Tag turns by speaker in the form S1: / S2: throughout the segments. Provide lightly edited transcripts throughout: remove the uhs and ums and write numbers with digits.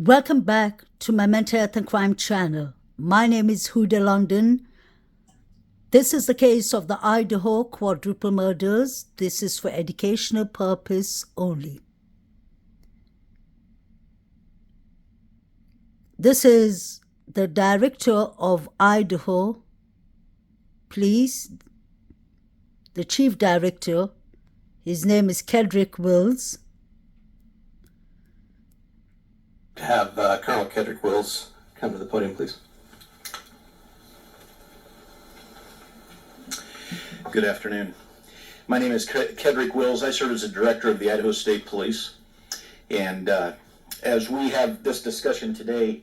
S1: Welcome back to my Mental Health and Crime channel. My name is Huda London. This is the case of the Idaho quadruple murders. This is for educational purpose only. This is the director of Idaho Police, the chief director. His name is Kedrick Wills.
S2: Have Colonel Kedrick Wills come to the podium, please. Good afternoon. My name is Kedrick Wills. I serve as the director of the Idaho State Police. And as we have this discussion today,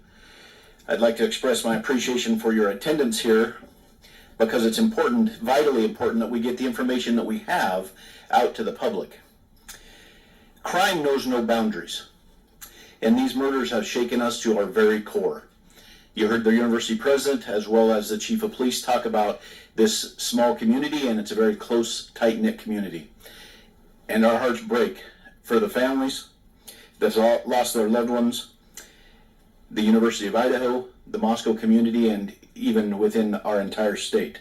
S2: I'd like to express my appreciation for your attendance here, because it's important, vitally important, that we get the information that we have out to the public. Crime knows no boundaries. And these murders have shaken us to our very core. You heard the university president as well as the chief of police talk about this small community, and it's a very close, tight-knit community. And our hearts break for the families that lost their loved ones, the University of Idaho, the Moscow community, and even within our entire state.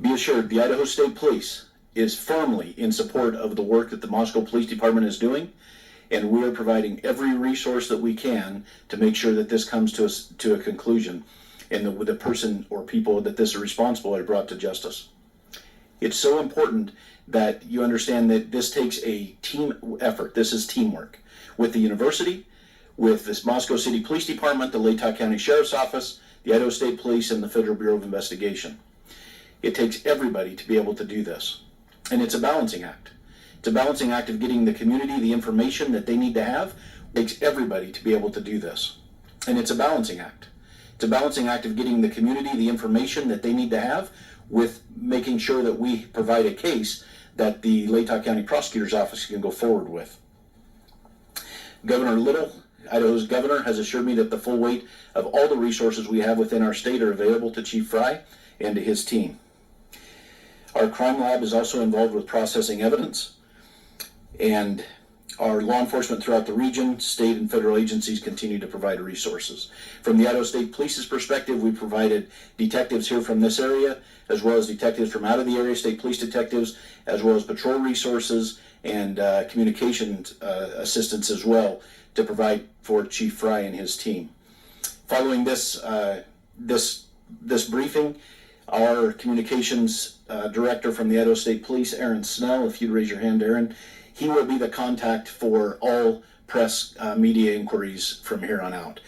S2: Be assured, the Idaho State Police is firmly in support of the work that the Moscow Police Department is doing, and we are providing every resource that we can to make sure that this comes to a conclusion, and the person or people that this are responsible are brought to justice. It's so important that you understand that this takes a team effort. This is teamwork with the university, with this Moscow City Police Department, the Latah County Sheriff's Office, the Idaho State Police, and the Federal Bureau of Investigation. It takes everybody to be able to do this, and it's a balancing act. It's a balancing act of getting the community the information that they need to have. It takes everybody to be able to do this. And it's a balancing act. It's a balancing act of getting the community the information that they need to have with making sure that we provide a case that the Latah County Prosecutor's Office can go forward with. Governor Little, Idaho's governor, has assured me that the full weight of all the resources we have within our state are available to Chief Fry and to his team. Our crime lab is also involved with processing evidence, and our law enforcement throughout the region, state and federal agencies continue to provide resources. From the Idaho State Police's perspective, we provided detectives here from this area, as well as detectives from out of the area, state police detectives, as well as patrol resources and communication assistance as well to provide for Chief Fry and his team. Following this briefing, our communications director from the Idaho State Police, Aaron Snell, if you'd raise your hand, Aaron, he will be the contact for all press media inquiries from here on out.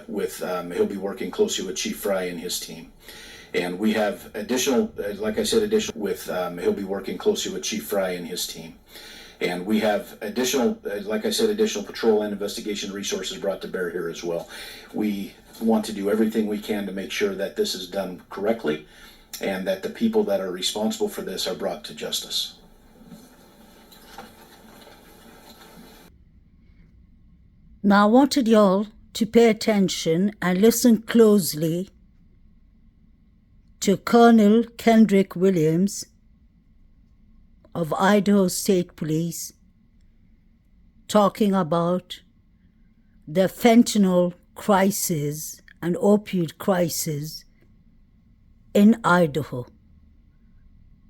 S2: He'll be working closely with Chief Fry and his team. And we have additional, he'll be working closely with Chief Fry and his team. And we have additional patrol and investigation resources brought to bear here as well. We want to do everything we can to make sure that this is done correctly and that the people that are responsible for this are brought to justice.
S1: Now I wanted y'all to pay attention and listen closely to Colonel Kedrick Williams of Idaho State Police talking about the fentanyl crisis and opioid crisis in Idaho.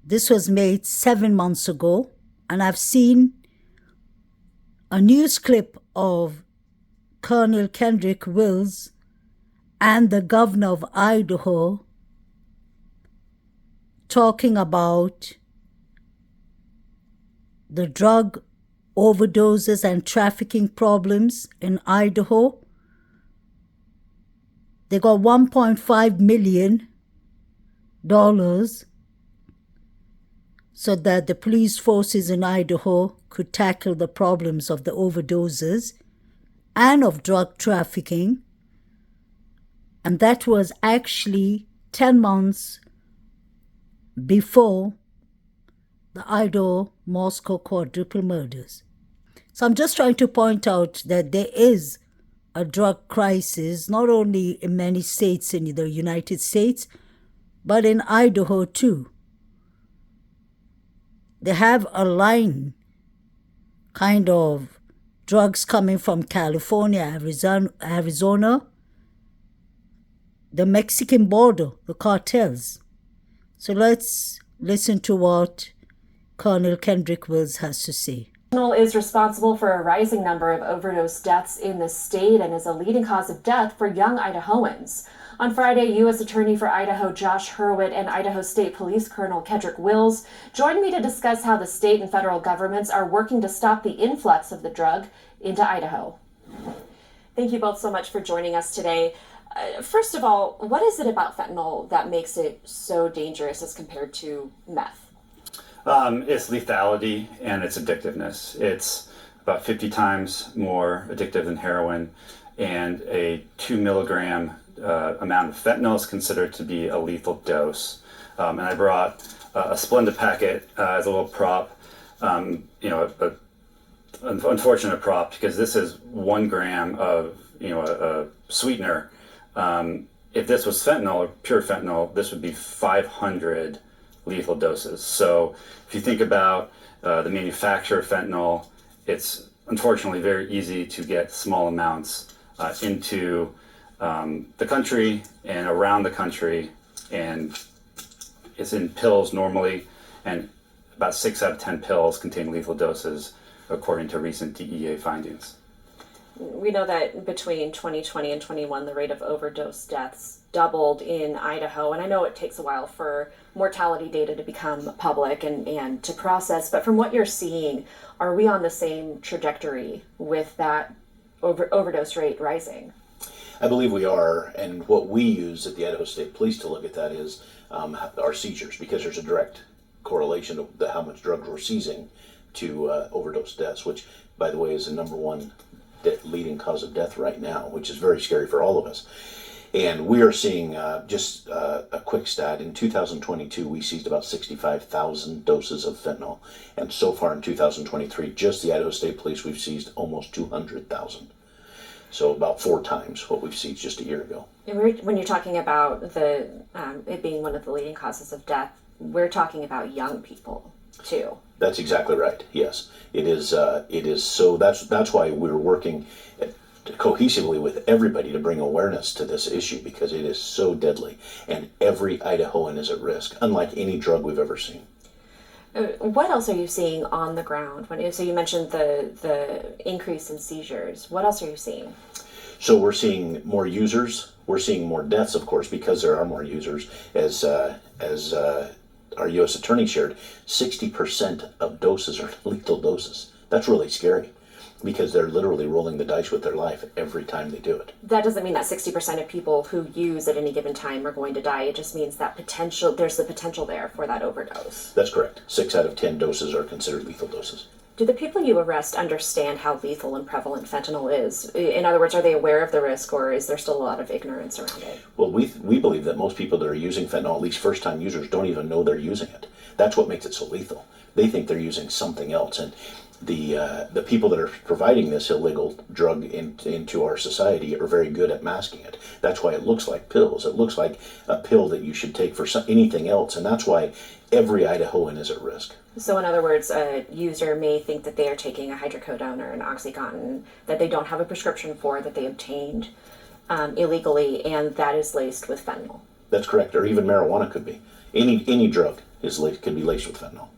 S1: This was made 7 months ago, and I've seen a news clip of Colonel Kedrick Wills and the governor of Idaho talking about the drug overdoses and trafficking problems in Idaho. They got $1.5 million so that the police forces in Idaho could tackle the problems of the overdoses and of drug trafficking. And that was actually 10 months before the Idaho-Moscow quadruple murders. So I'm just trying to point out that there is a drug crisis, not only in many states in the United States, but in Idaho too. They have a line kind of drugs coming from California, Arizona, the Mexican border, the cartels. So let's listen to what Colonel Kendrick Wills has to say.
S3: Fentanyl is responsible for a rising number of overdose deaths in the state and is a leading cause of death for young Idahoans. On Friday, U.S. Attorney for Idaho Josh Hurwitz and Idaho State Police Colonel Kendrick Wills joined me to discuss how the state and federal governments are working to stop the influx of the drug into Idaho. Thank you both so much for joining us today. First of all, what is it about fentanyl that makes it so dangerous as compared to meth?
S4: Its lethality and its addictiveness. It's about 50 times more addictive than heroin, and a 2 milligram amount of fentanyl is considered to be a lethal dose. And I brought a Splenda packet as a little prop, an unfortunate prop, because this is 1 gram of a sweetener. If this was fentanyl, or pure fentanyl, this would be 500 lethal doses. So if you think about the manufacture of fentanyl, it's unfortunately very easy to get small amounts into the country and around the country, and it's in pills normally, and about 6 out of 10 pills contain lethal doses according to recent DEA findings.
S3: We know that between 2020 and 21, the rate of overdose deaths doubled in Idaho, and I know it takes a while for mortality data to become public and to process, but from what you're seeing, are we on the same trajectory with that overdose rate rising?
S2: I believe we are, and what we use at the Idaho State Police to look at that is our seizures, because there's a direct correlation to how much drugs we're seizing to overdose deaths, which, by the way, is the #1 leading cause of death right now, which is very scary for all of us. And we are seeing, just a quick stat, in 2022 we seized about 65,000 doses of fentanyl, and so far in 2023, just the Idaho State Police, we've seized almost 200,000. So about 4 times what we've seized just a year ago.
S3: And when you're talking about it being one of the leading causes of death, we're talking about young people too.
S2: That's exactly right. Yes, it is. So that's why we're working cohesively with everybody to bring awareness to this issue, because it is so deadly, and every Idahoan is at risk, unlike any drug we've ever seen.
S3: What else are you seeing on the ground? So you mentioned the increase in seizures. What else are you seeing?
S2: So we're seeing more users. We're seeing more deaths, of course, because there are more users. As our U.S. Attorney shared, 60% of doses are lethal doses. That's really scary, because they're literally rolling the dice with their life every time they do it.
S3: That doesn't mean that 60% of people who use at any given time are going to die. It just means that there's the potential there for that overdose.
S2: That's correct. 6 out of 10 doses are considered lethal doses.
S3: Do the people you arrest understand how lethal and prevalent fentanyl is? In other words, are they aware of the risk, or is there still a lot of ignorance around it?
S2: Well, we believe that most people that are using fentanyl, at least first-time users, don't even know they're using it. That's what makes it so lethal. They think they're using something else, and the people that are providing this illegal drug into our society are very good at masking it. That's why it looks like pills. It looks like a pill that you should take for anything else, and that's why every Idahoan is at risk.
S3: So in other words, a user may think that they are taking a hydrocodone or an OxyContin that they don't have a prescription for, that they obtained illegally, and that is laced with fentanyl.
S2: That's correct, or even marijuana could be. Any drug could be laced with fentanyl.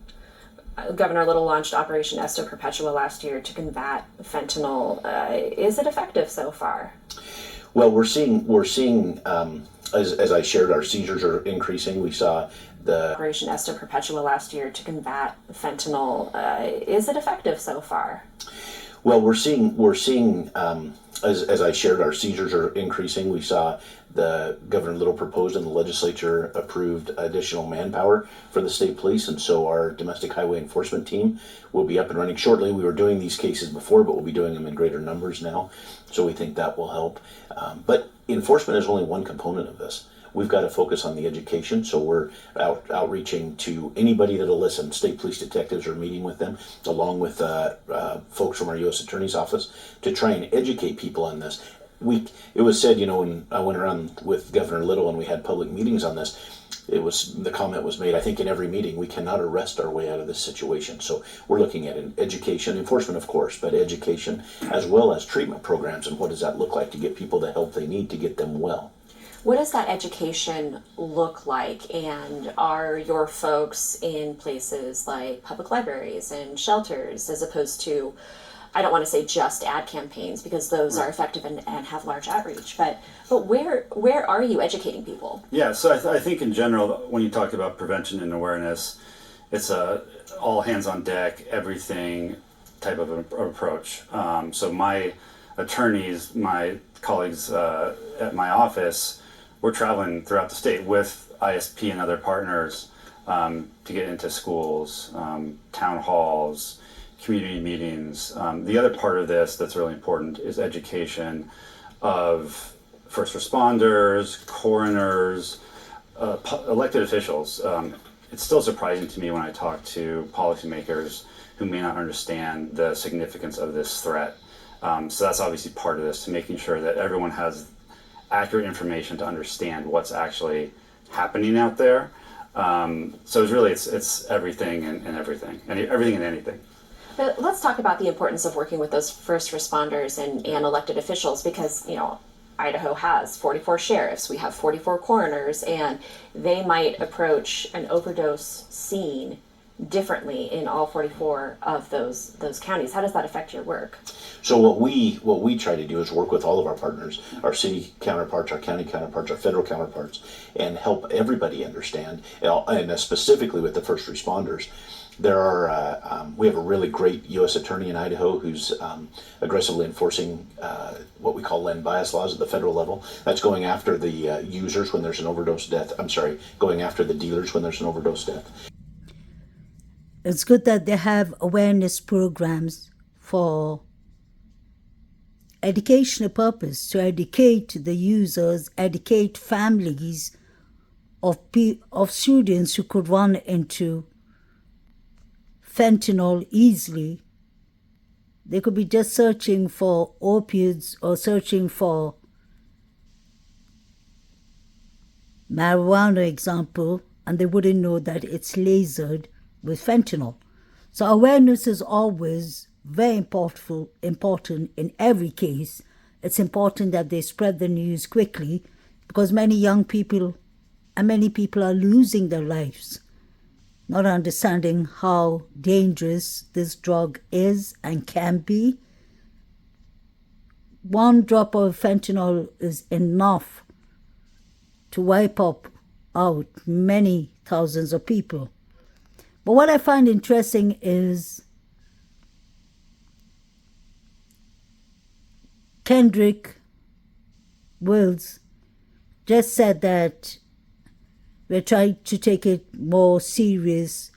S3: Governor Little launched Operation Esto Perpetua last year to combat fentanyl. Is it effective so far?
S2: Well, we're seeing as I shared, our seizures are increasing. We saw the
S3: Operation Esto Perpetua last year to combat fentanyl. Is it effective so far?
S2: Well, we're seeing as I shared, our seizures are increasing. We saw the Governor Little proposed and the legislature approved additional manpower for the state police, and so our domestic highway enforcement team will be up and running shortly. We were doing these cases before, but we'll be doing them in greater numbers now, so we think that will help. But enforcement is only one component of this. We've got to focus on the education, so we're outreaching to anybody that'll listen. State police detectives are meeting with them, along with folks from our U.S. Attorney's Office, to try and educate people on this. It was said, when I went around with Governor Little and we had public meetings on this, the comment was made, I think in every meeting, we cannot arrest our way out of this situation. So we're looking at education, enforcement of course, but education as well as treatment programs, and what does that look like to get people the help they need to get them well.
S3: What does that education look like, and are your folks in places like public libraries and shelters, as opposed to, I don't want to say just ad campaigns because those are effective and have large outreach, but where are you educating people?
S4: Yeah, so I think in general, when you talk about prevention and awareness, it's a all hands on deck, everything type of approach. So my attorneys, my colleagues at my office, we're traveling throughout the state with ISP and other partners to get into schools, town halls, community meetings. The other part of this that's really important is education of first responders, coroners, elected officials. It's still surprising to me when I talk to policymakers who may not understand the significance of this threat. So that's obviously part of this, to making sure that everyone has accurate information to understand what's actually happening out there. So it's everything and everything, and everything and anything.
S3: But let's talk about the importance of working with those first responders and elected officials, because, Idaho has 44 sheriffs, we have 44 coroners, and they might approach an overdose scene differently in all 44 of those counties. How does that affect your work?
S2: So what we try to do is work with all of our partners, our city counterparts, our county counterparts, our federal counterparts, and help everybody understand, and specifically with the first responders. There are we have a really great U.S. attorney in Idaho who's aggressively enforcing what we call land bias laws at the federal level. That's going after the users when there's an overdose death. Going after the dealers when there's an overdose death.
S1: It's good that they have awareness programs for educational purpose, to educate the users, educate families of students who could run into fentanyl easily. They could be just searching for opioids or searching for marijuana, example, and they wouldn't know that it's lasered with fentanyl. So awareness is always very important in every case. It's important that they spread the news quickly, because many people are losing their lives, not understanding how dangerous this drug is and can be. One drop of fentanyl is enough to wipe out many thousands of people. But what I find interesting is Kendrick Wills just said that we're trying to take it more serious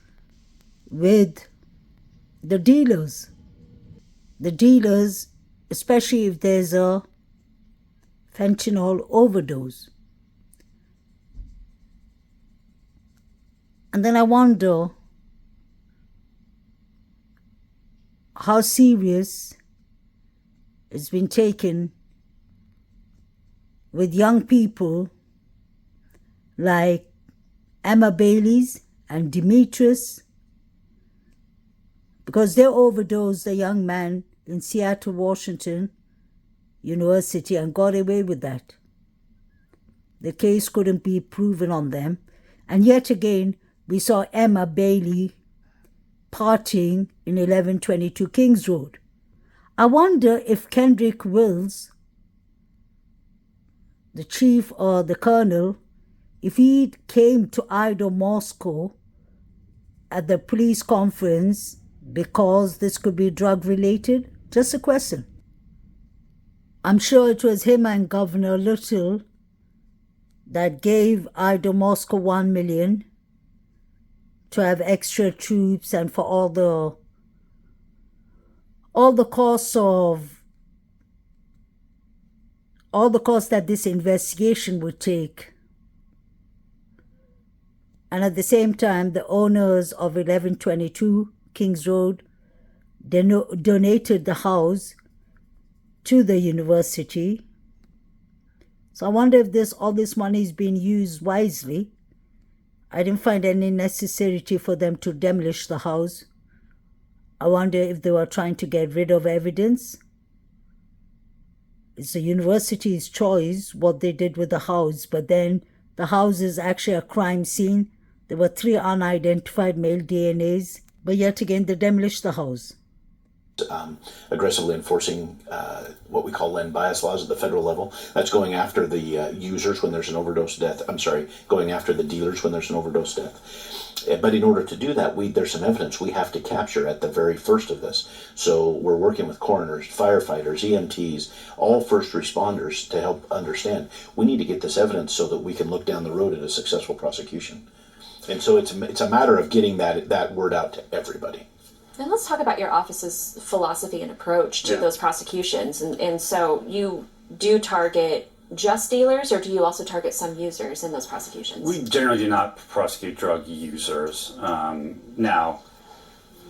S1: with the dealers. The dealers, especially if there's a fentanyl overdose. And then I wonder how serious it's been taken with young people like Emma Bailey's and Demetrius, because they overdosed a young man in Seattle, Washington University and got away with that. The case couldn't be proven on them. And yet again, we saw Emma Bailey partying in 1122 Kings Road. I wonder if Kendrick Wills, the chief or the colonel, if he came to Idaho, Moscow at the police conference because this could be drug related. Just a question. I'm sure it was him and Governor Little that gave Idaho, Moscow $1 million to have extra troops and for all the costs that this investigation would take. And at the same time, the owners of 1122 Kings Road donated the house to the university. So I wonder if all this money is being used wisely. I didn't find any necessity for them to demolish the house. I wonder if they were trying to get rid of evidence. It's the university's choice what they did with the house, but then the house is actually a crime scene. There were 3 unidentified male DNAs, but yet again they demolished the house.
S2: Aggressively enforcing what we call land bias laws at the federal level. That's going after the users when there's an overdose death. Going after the dealers when there's an overdose death. But in order to do that, there's some evidence we have to capture at the very first of this. So we're working with coroners, firefighters, EMTs, all first responders to help understand. We need to get this evidence so that we can look down the road at a successful prosecution. And so it's a matter of getting that word out to everybody.
S3: And let's talk about your office's philosophy and approach to those prosecutions. And so you do target just dealers, or do you also target some users in those prosecutions?
S4: We generally do not prosecute drug users. Now,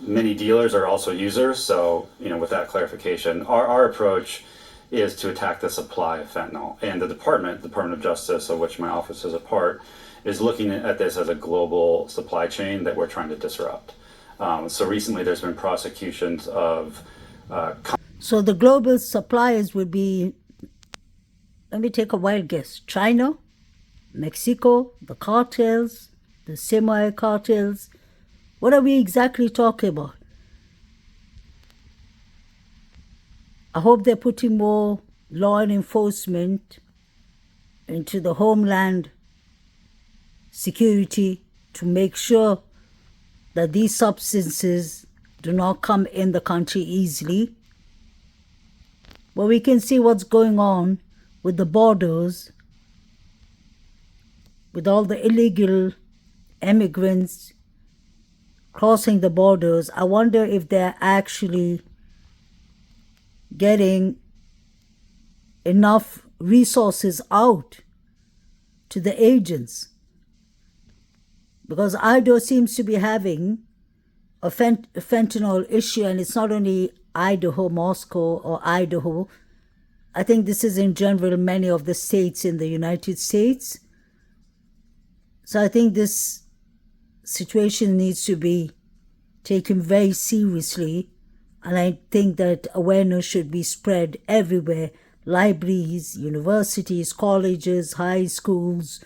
S4: many dealers are also users, so with that clarification, our approach is to attack the supply of fentanyl. And the Department of Justice, of which my office is a part, is looking at this as a global supply chain that we're trying to disrupt. So recently there's been prosecutions of...
S1: So the global suppliers would be, let me take a wild guess, China, Mexico, the cartels, the semi-cartels. What are we exactly talking about? I hope they're putting more law and enforcement into the homeland security to make sure that these substances do not come in the country easily. But we can see what's going on with the borders, with all the illegal immigrants crossing the borders. I wonder if they're actually getting enough resources out to the agents. Because Idaho seems to be having a fentanyl issue, and it's not only Idaho, Moscow, or Idaho. I think this is in general many of the states in the United States. So I think this situation needs to be taken very seriously, and I think that awareness should be spread everywhere. Libraries, universities, colleges, high schools.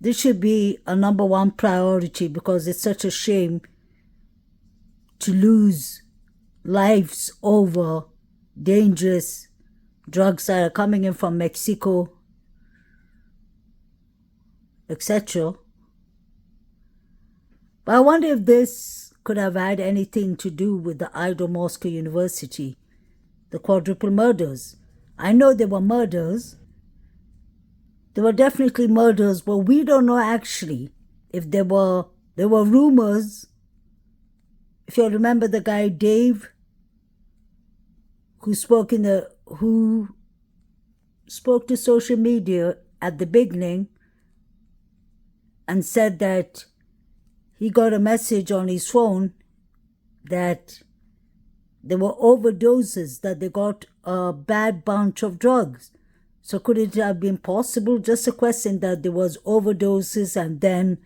S1: This should be a number one priority, because it's such a shame to lose lives over dangerous drugs that are coming in from Mexico, etc. But I wonder if this could have had anything to do with the Idaho Moscow University, the quadruple murders. I know there were murders. There were definitely murders, but we don't know actually if there were rumors. If you remember the guy Dave, who spoke to social media at the beginning and said that he got a message on his phone that there were overdoses, that they got a bad bunch of drugs. So could it have been possible? Just a question that there was overdoses, and then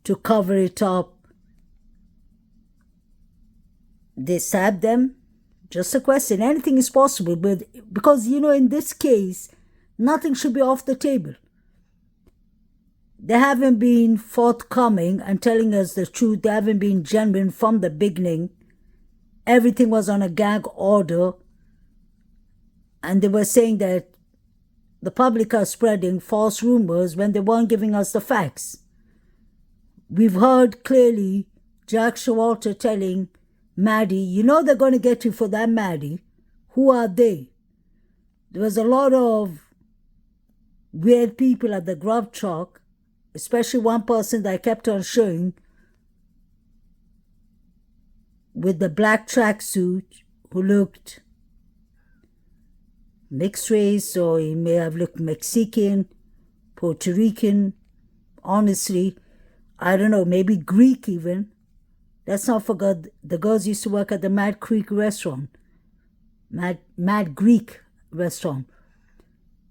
S1: to cover it up, they stabbed them? Just a question. Anything is possible, but because, in this case, nothing should be off the table. They haven't been forthcoming and telling us the truth. They haven't been genuine from the beginning. Everything was on a gag order, and they were saying that the public are spreading false rumors when they weren't giving us the facts. We've heard clearly Jack Showalter telling Maddie, they're going to get you for that, Maddie. Who are they? There was a lot of weird people at the grub truck, especially one person that I kept on showing with the black tracksuit, who looked mixed race, or he may have looked Mexican, Puerto Rican. Honestly, I don't know, maybe Greek even. Let's not forget the girls used to work at the Mad Greek restaurant. Mad Greek restaurant.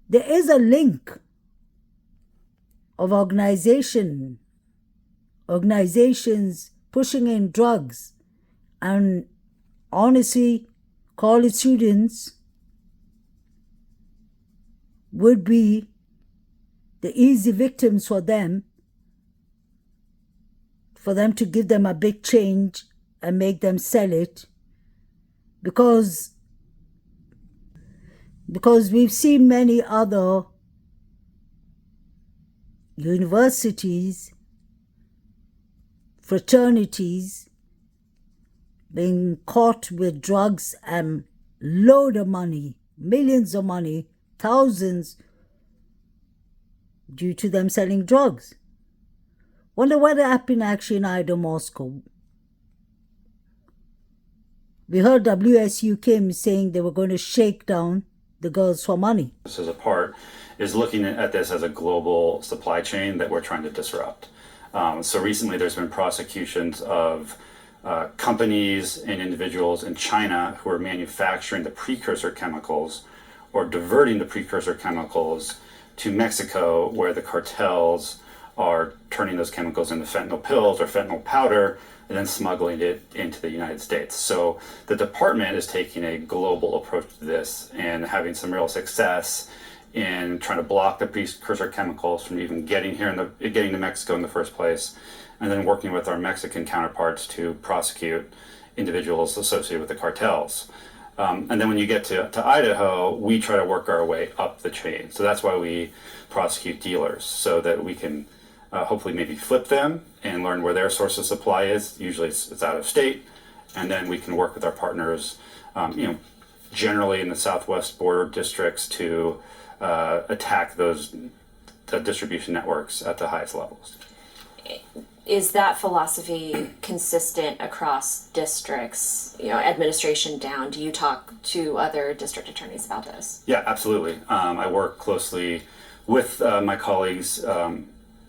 S1: There is a link of organizations pushing in drugs and honestly college students would be the easy victims for them to give them a big change and make them sell it, because we've seen many other universities, fraternities being caught with drugs and load of money, millions of money, thousands, due to them selling drugs. Wonder what happened actually in Idaho, Moscow. We heard WSU came saying they were going to shake down the girls for money.
S4: This is a part, is looking at this as a global supply chain that we're trying to disrupt. So recently there's been prosecutions of companies and individuals in China who are manufacturing the precursor chemicals or diverting the precursor chemicals to Mexico, where the cartels are turning those chemicals into fentanyl pills or fentanyl powder and then smuggling it into the United States. So the department is taking a global approach to this and having some real success in trying to block the precursor chemicals from even getting to Mexico in the first place, and then working with our Mexican counterparts to prosecute individuals associated with the cartels. And then when you get to Idaho, we try to work our way up the chain. So that's why we prosecute dealers, so that we can hopefully maybe flip them and learn where their source of supply is. Usually it's out of state. And then we can work with our partners, generally in the southwest border districts, to attack those distribution networks at the highest levels.
S3: Is that philosophy consistent across districts, administration down? Do you talk to other district attorneys about this?
S4: Yeah, absolutely. I work closely with my colleagues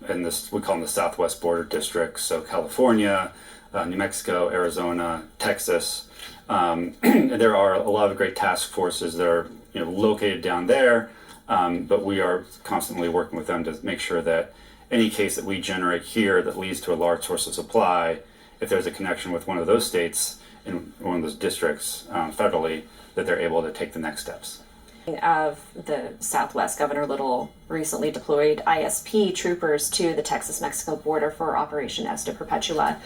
S4: in this, we call them the southwest border districts, so California, New Mexico, Arizona, Texas. There are a lot of great task forces that are located down there, but we are constantly working with them to make sure that any case that we generate here that leads to a large source of supply, if there's a connection with one of those states in one of those districts federally, that they're able to take the next steps.
S3: Of the Southwest, Governor Little recently deployed ISP troopers to the Texas-Mexico border for Operation Esta Perpetua.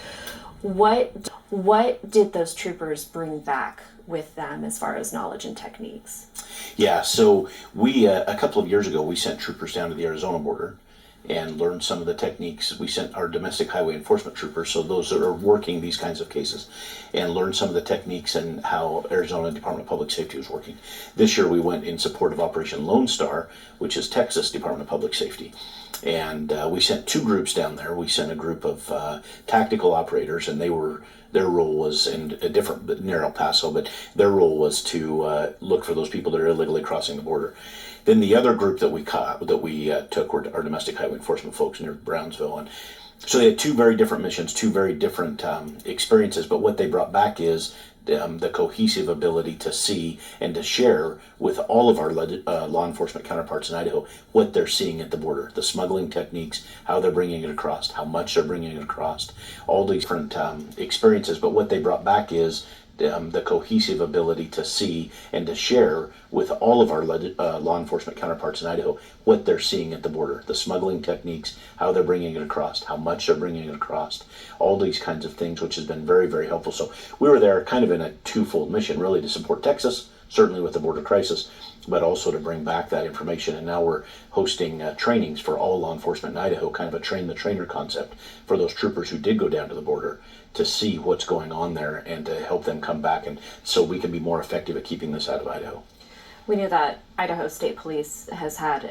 S3: What did those troopers bring back with them as far as knowledge and techniques?
S2: Yeah, so we, a couple of years ago, we sent troopers down to the Arizona border and learned some of the techniques. We sent our domestic highway enforcement troopers, so those that are working these kinds of cases, and learned some of the techniques and how Arizona Department of Public Safety was working. This year we went in support of Operation Lone Star, which is Texas Department of Public Safety. And we sent two groups down there. We sent a group of tactical operators, and their role was in a different, but near El Paso, but their role was to look for those people that are illegally crossing the border. Then the other group that we took were our domestic highway enforcement folks near Brownsville, and so they had two very different missions, two very different experiences. But what they brought back is the cohesive ability to see and to share with all of our law enforcement counterparts in Idaho what they're seeing at the border, the smuggling techniques, how they're bringing it across, how much they're bringing it across, all these different experiences. But what they brought back is the cohesive ability to see and to share with all of our law enforcement counterparts in Idaho what they're seeing at the border, the smuggling techniques, how they're bringing it across, how much they're bringing it across, all these kinds of things, which has been very, very helpful. So we were there kind of in a twofold mission, really to support Texas, certainly with the border crisis, but also to bring back that information. And now we're hosting trainings for all law enforcement in Idaho, kind of a train the trainer concept for those troopers who did go down to the border, to see what's going on there and to help them come back, and so we can be more effective at keeping this out of Idaho.
S3: We knew that Idaho State Police has had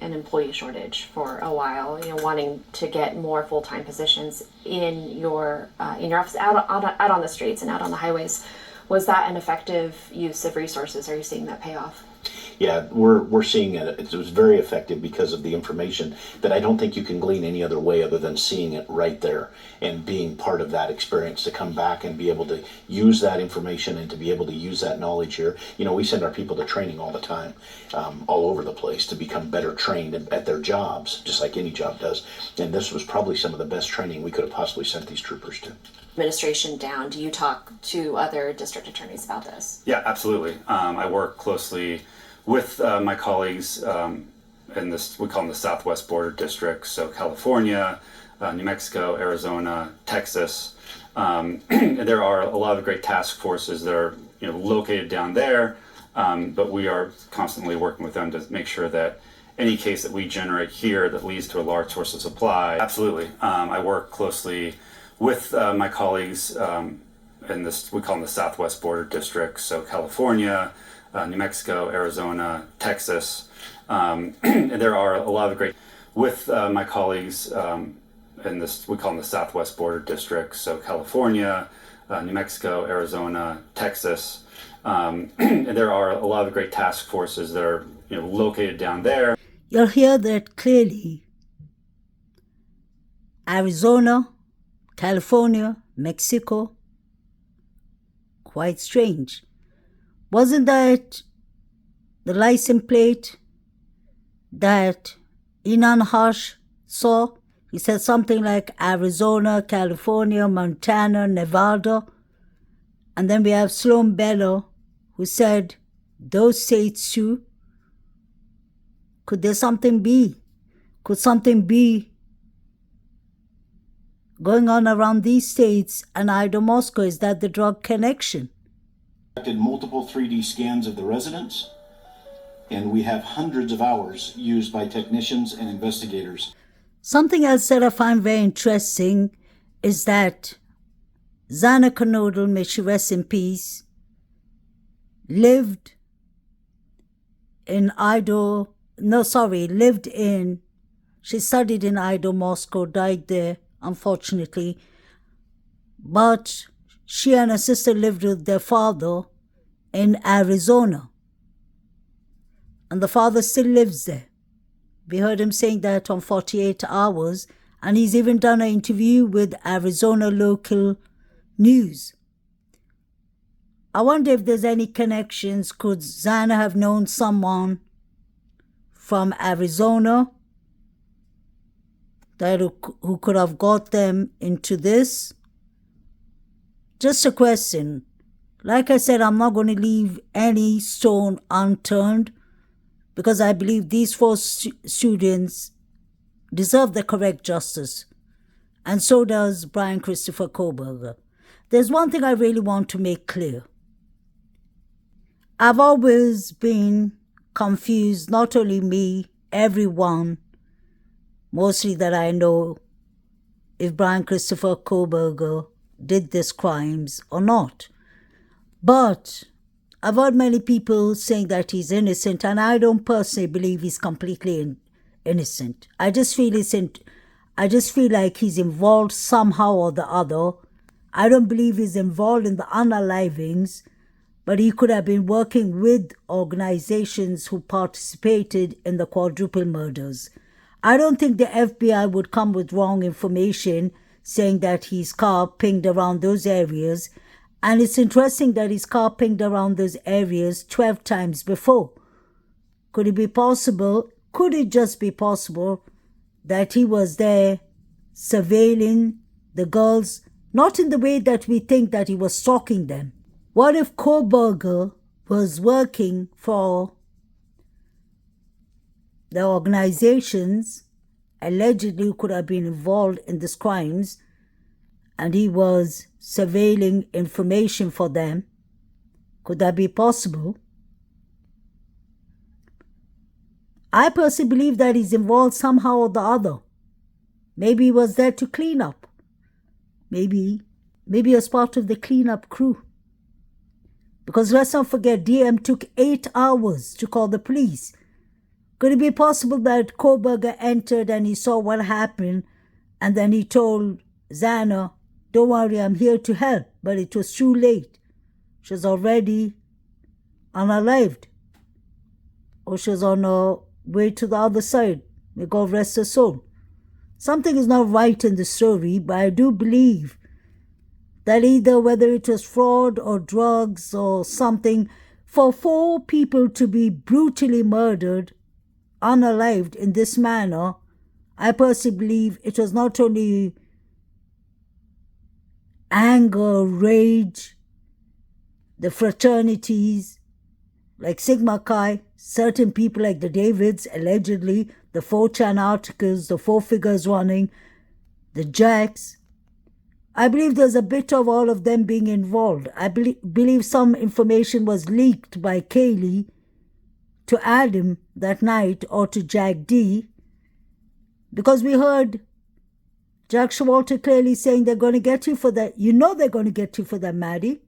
S3: an employee shortage for a while, wanting to get more full-time positions in your office, out on the streets and out on the highways. Was that an effective use of resources? Are you seeing that pay off?
S2: yeah, we're seeing it. It was very effective because of the information that I don't think you can glean any other way other than seeing it right there and being part of that experience to come back and be able to use that information and to be able to use that knowledge here. You know, we send our people to training all the time, all over the place to become better trained at their jobs, just like any job does. And this was probably some of the best training we could have possibly sent these troopers to.
S3: Administration down, do you talk to other district attorneys about this?
S4: Yeah, absolutely. I work closely with my colleagues in this, we call them the Southwest Border Districts, so California, New Mexico, Arizona, Texas. There are a lot of great task forces that are located down there, but we are constantly working with them to make sure that any case that we generate here that leads to a large source of supply. Absolutely. I work closely with my colleagues in this, we call them the Southwest Border Districts, so California, New Mexico, Arizona, Texas. There are a lot of great, with my colleagues in this, we call them the Southwest Border Districts, so California, New Mexico, Arizona, Texas. There are a lot of great task forces that are located down there.
S1: You'll hear that clearly. Arizona, California, Mexico. Quite strange. Wasn't that the license plate that Inan Harsh saw? He said something like Arizona, California, Montana, Nevada. And then we have Sloan Bello, who said those states too. Could there something be? Could something be going on around these states and Idaho, Moscow? Is that the drug connection?
S5: Did multiple 3D scans of the residents, and we have hundreds of hours used by technicians and investigators.
S1: Something else that I find very interesting is that XANA Canodal, may she rest in peace, lived in, she studied in Idaho, Moscow, died there, unfortunately. But she and her sister lived with their father in Arizona. And the father still lives there. We heard him saying that on 48 Hours, and he's even done an interview with Arizona local news. I wonder if there's any connections. Could XANA have known someone from Arizona that who could have got them into this? Just a question. Like I said, I'm not going to leave any stone unturned because I believe these four students deserve the correct justice. And so does Brian Christopher Koberger. There's one thing I really want to make clear. I've always been confused, not only me, everyone, mostly that I know, if Brian Christopher Koberger did these crimes or not. But I've heard many people saying that he's innocent, and I don't personally believe he's completely innocent. I just feel like he's involved somehow or the other. I don't believe he's involved in the unalivings, but he could have been working with organizations who participated in the quadruple murders. I don't think the FBI would come with wrong information saying that his car pinged around those areas. And it's interesting that his car pinged around those areas 12 times before. Could it be possible? Could it just be possible that he was there surveilling the girls, not in the way that we think that he was stalking them? What if Koberger was working for the organizations allegedly could have been involved in these crimes, and he was surveilling information for them? Could that be possible? I personally believe that he's involved somehow or the other. Maybe he was there to clean up. Maybe he was part of the cleanup crew. Because let's not forget, DM took 8 hours to call the police. Could it be possible that Koberger entered and he saw what happened, and then he told XANA, "Don't worry, I'm here to help," but it was too late. She was already unalived. or she was on her way to the other side. May God rest her soul. Something is not right in the story, but I do believe that either whether it was fraud or drugs or something, for 4 people to be brutally murdered, unalived in this manner, I personally believe it was not only anger, rage, the fraternities, like Sigma Chi, certain people like the Davids, allegedly, the 4chan articles, the 4 figures running, the Jacks. I believe there's a bit of all of them being involved. I believe some information was leaked by Kaylee to Adam that night or to Jack D, because we heard Jack Showalter clearly saying they're going to get you for that. You know they're going to get you for that, Maddie.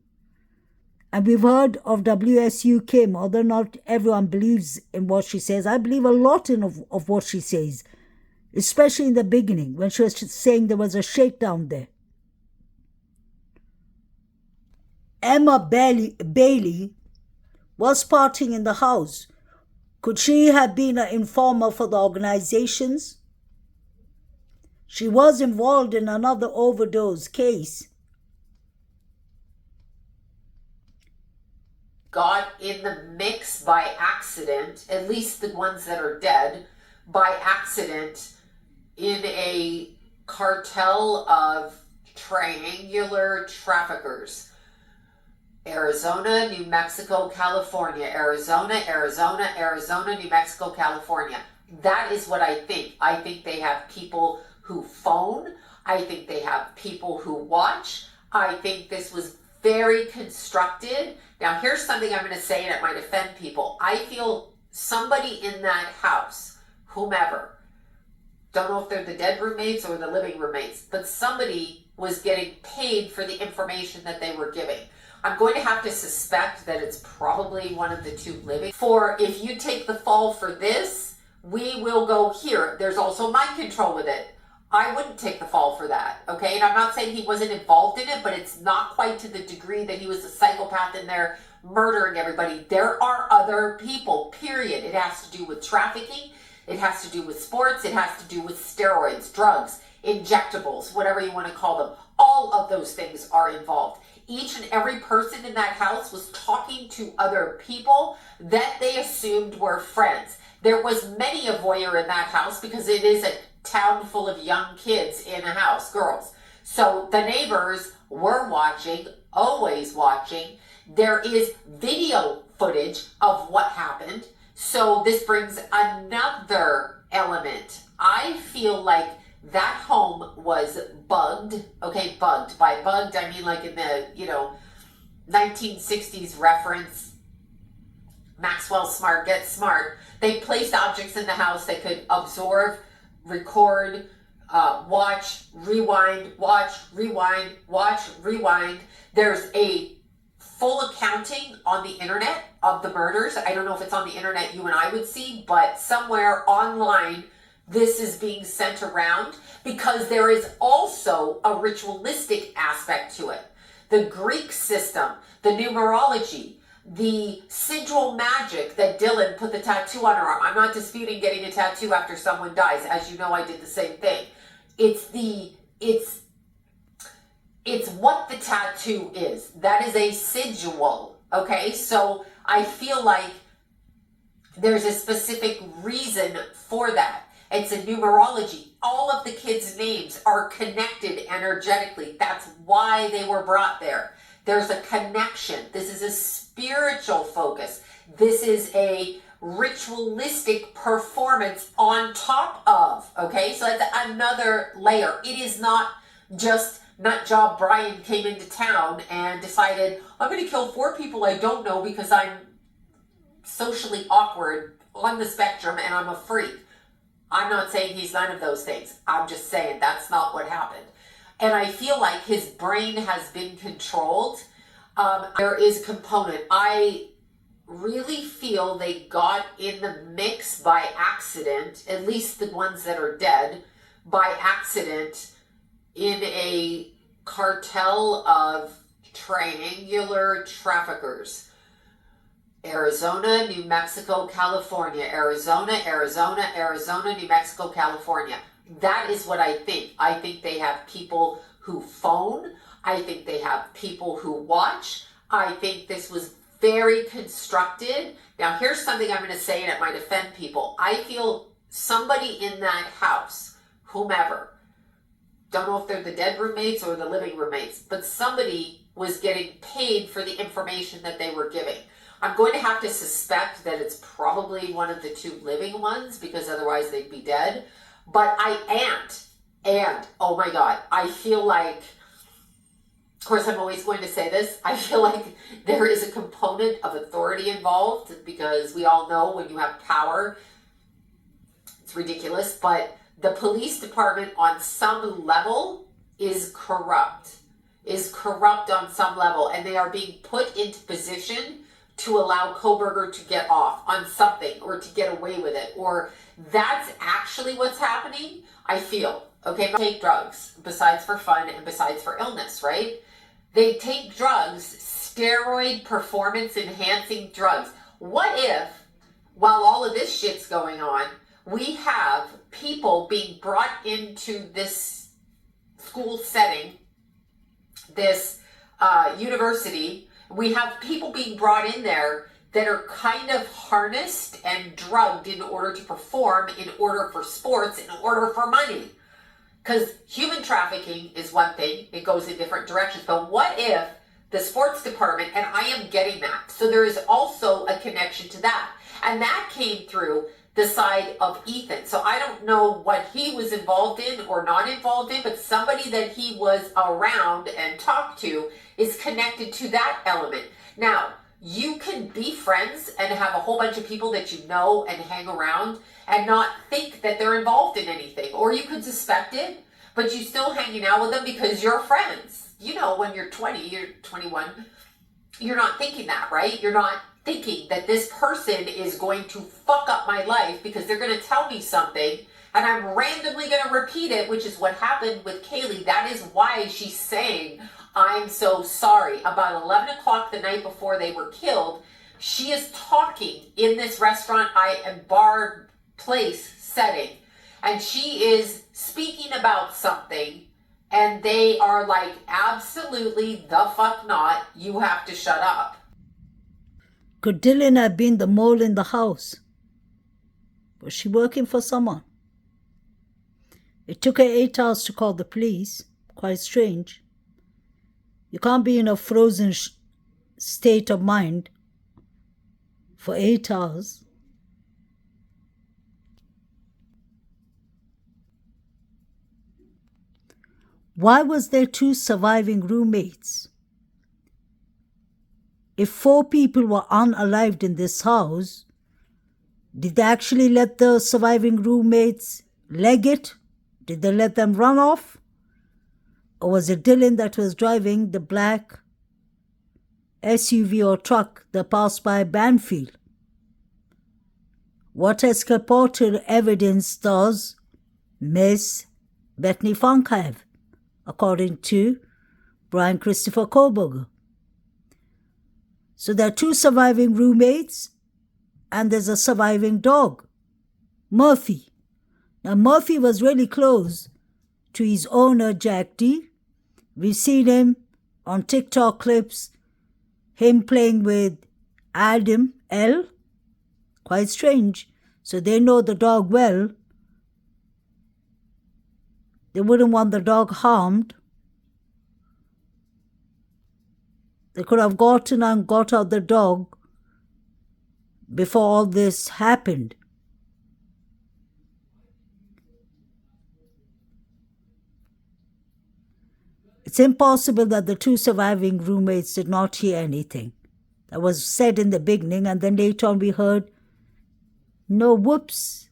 S1: And we've heard of WSU Kim, although not everyone believes in what she says. I believe a lot of what she says, especially in the beginning when she was saying there was a shakedown there. Emma Bailey was partying in the house. Could she have been an informer for the organizations? She was involved in another overdose case.
S6: Got in the mix by accident, at least the ones that are dead, by accident in a cartel of triangular traffickers. Arizona, New Mexico, California. Arizona, Arizona, Arizona, New Mexico, California. That is what I think. I think they have people who phone. I think they have people who watch. I think this was very constructed. Now, here's something I'm going to say, and it might offend people. I feel somebody in that house, whomever, don't know if they're the dead roommates or the living roommates, but somebody was getting paid for the information that they were giving. I'm going to have to suspect that it's probably one of the 2 living. For if you take the fall for this, we will go here. There's also mind control with it. I wouldn't take the fall for that, okay? And I'm not saying he wasn't involved in it, but it's not quite to the degree that he was a psychopath in there murdering everybody. There are other people, period. It has to do with trafficking. It has to do with sports. It has to do with steroids, drugs, injectables, whatever you want to call them. All of those things are involved. Each and every person in that house was talking to other people that they assumed were friends. There was many a voyeur in that house because it is a town full of young kids in a house, girls. So the neighbors were watching, always watching. There is video footage of what happened. So this brings another element. I feel like that home was bugged. Okay, bugged. By bugged, I mean like in the, 1960s reference, Maxwell Smart, Get Smart. They placed objects in the house that could absorb, record, watch, rewind, watch, rewind, watch, rewind. There's a full accounting on the internet of the murders. I don't know if it's on the internet you and I would see, but somewhere online this is being sent around because there is also a ritualistic aspect to it. The Greek system, the numerology, the sigil magic that Dylan put the tattoo on her arm. I'm not disputing getting a tattoo after someone dies. As you know, I did the same thing. It's what the tattoo is. That is a sigil. Okay, so I feel like there's a specific reason for that. It's a numerology. All of the kids' names are connected energetically. That's why they were brought there. There's a connection. This is a spiritual focus. This is a ritualistic performance on top of, okay? So that's another layer. It is not just Nutjob Brian came into town and decided, I'm going to kill 4 people I don't know because I'm socially awkward on the spectrum and I'm a freak. I'm not saying he's none of those things. I'm just saying that's not what happened. And I feel like his brain has been controlled. There is a component. I really feel they got in the mix by accident, at least the ones that are dead, by accident in a cartel of triangular traffickers. Arizona, New Mexico, California, Arizona, Arizona, Arizona, New Mexico, California. That is what I think. I think they have people who phone. I think they have people who watch. I think this was very constructed. Now, here's something I'm going to say, and it might offend people. I feel somebody in that house, whomever, don't know if they're the dead roommates or the living roommates, but somebody was getting paid for the information that they were giving. I'm going to have to suspect that it's probably one of the two living ones, because otherwise they'd be dead. But oh my God, I feel like, of course, I'm always going to say this, I feel like there is a component of authority involved, because we all know when you have power, it's ridiculous, but the police department on some level is corrupt on some level, and they are being put into position to allow Koberger to get off on something, or to get away with it, or that's actually what's happening, I feel. Okay, take drugs, besides for fun and besides for illness, right? They take drugs, steroid performance enhancing drugs. What if, while all of this shit's going on, we have people being brought into this school setting, this university, we have people being brought in there that are kind of harnessed and drugged in order to perform, in order for sports, in order for money. Because human trafficking is one thing, it goes in different directions, but what if the sports department, and I am getting that, so there is also a connection to that, and that came through the side of Ethan. So I don't know what he was involved in or not involved in, but somebody that he was around and talked to is connected to that element. Now, you can be friends and have a whole bunch of people that you know and hang around and not think that they're involved in anything. Or you could suspect it, but you're still hanging out with them because you're friends. You know, when you're 20, you're 21, you're not thinking that, right? You're not thinking that this person is going to fuck up my life because they're going to tell me something and I'm randomly going to repeat it, which is what happened with Kaylee. That is why she's saying, I'm so sorry. About 11 o'clock the night before they were killed, she is talking in this restaurant and bar place setting, and she is speaking about something, and they are like, absolutely the fuck not, you have to shut up.
S1: Could Dylan have been the mole in the house? Was she working for someone? It took her 8 hours to call the police. Quite strange. You can't be in a frozen state of mind for 8 hours. Why was there 2 surviving roommates? If 4 people were unalived in this house, did they actually let the surviving roommates leg it? Did they let them run off? Or was it Dylan that was driving the black SUV or truck that passed by Banfield? What exculpatory evidence does Miss Bethany Funk have, according to Brian Christopher Koberger? So there are 2 surviving roommates and there's a surviving dog, Murphy. Now Murphy was really close to his owner, Jack D. We've seen him on TikTok clips, him playing with Adam L. Quite strange. So they know the dog well. They wouldn't want the dog harmed. They could have gotten and got out the dog before all this happened. It's impossible that the 2 surviving roommates did not hear anything. That was said in the beginning, and then later on we heard, no, whoops.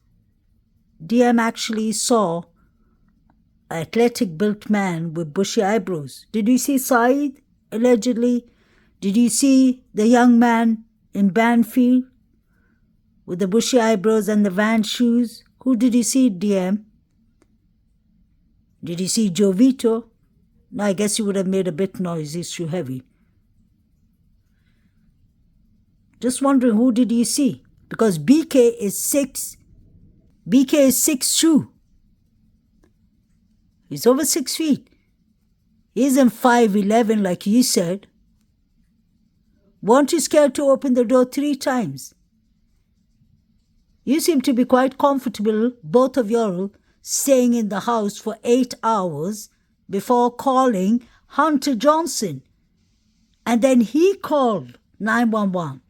S1: DM actually saw an athletic-built man with bushy eyebrows. Did you see Saeed, allegedly? Did you see the young man in Banfield with the bushy eyebrows and the Vans shoes? Who did you see, DM? Did you see Jovito? No, I guess you would have made a bit noise. He's too heavy. Just wondering, who did you see? Because BK is 6'2". He's over 6 feet. He isn't 5'11" like you said. Weren't you scared to open the door 3 times? You seem to be quite comfortable, both of you, staying in the house for 8 hours before calling Hunter Johnson. And then he called 911.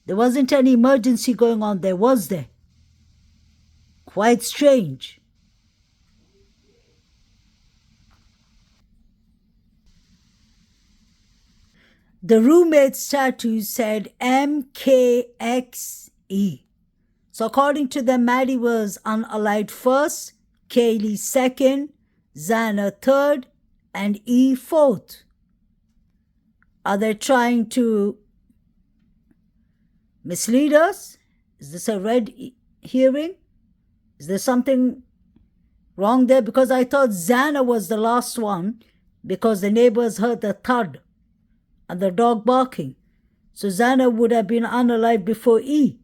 S1: There wasn't any emergency going on there, was there? Quite strange. The roommate's tattoo said MKXE. So according to them, Maddie was unalived first, Kaylee second, XANA third, and E fourth. Are they trying to mislead us? Is this a red hearing? Is there something wrong there? Because I thought XANA was the last one because the neighbors heard the thud and the dog barking. So XANA would have been unalived before E.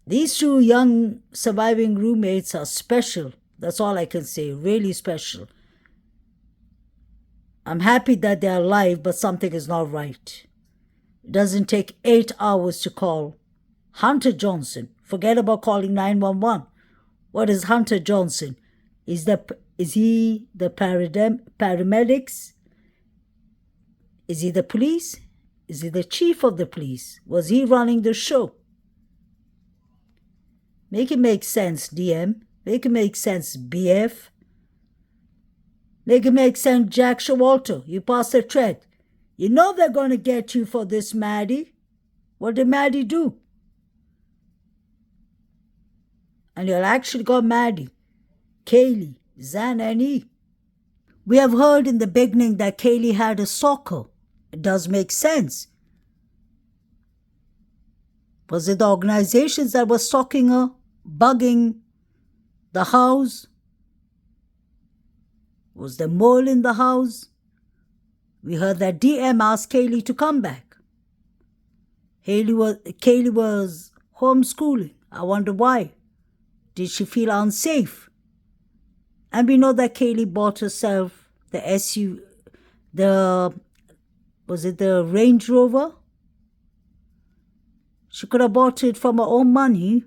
S1: These 2 young surviving roommates are special. That's all I can say. Really special. I'm happy that they're alive, but something is not right. It doesn't take 8 hours to call Hunter Johnson. Forget about calling 911. What is Hunter Johnson? Is he the paramedics? Is he the police? Is he the chief of the police? Was he running the show? Make it make sense, DM. Make it make sense, BF. Make it make sense, Jack Showalter. You passed the threat. You know they're going to get you for this, Maddie. What did Maddie do? And you'll actually got Maddie, Kaylee, XANA, and E. We have heard in the beginning that Kaylee had a stalker. It does make sense. Was it the organizations that were stalking her, bugging the house? Was there mole in the house? We heard that DM asked Kaylee to come back. Kaylee was homeschooling. I wonder why. Did she feel unsafe? And we know that Kaylee bought herself was it the Range Rover? She could have bought it from her own money,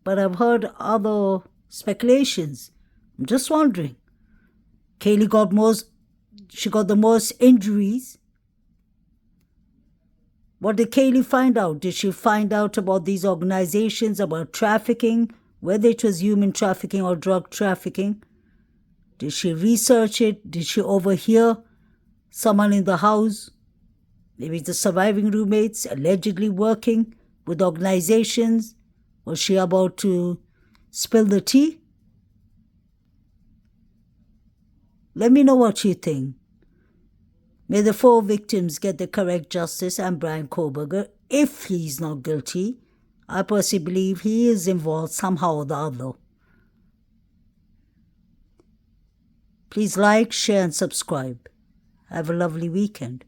S1: but I've heard other speculations. I'm just wondering. Kaylee got the most injuries. What did Kaylee find out? Did she find out about these organizations, about trafficking, whether it was human trafficking or drug trafficking? Did she research it? Did she overhear someone in the house, maybe the surviving roommates, allegedly working with organizations? Was she about to spill the tea? Let me know what you think. May the 4 victims get the correct justice and Brian Koberger, if he's not guilty. I personally believe he is involved somehow or the other. Please like, share, and subscribe. Have a lovely weekend.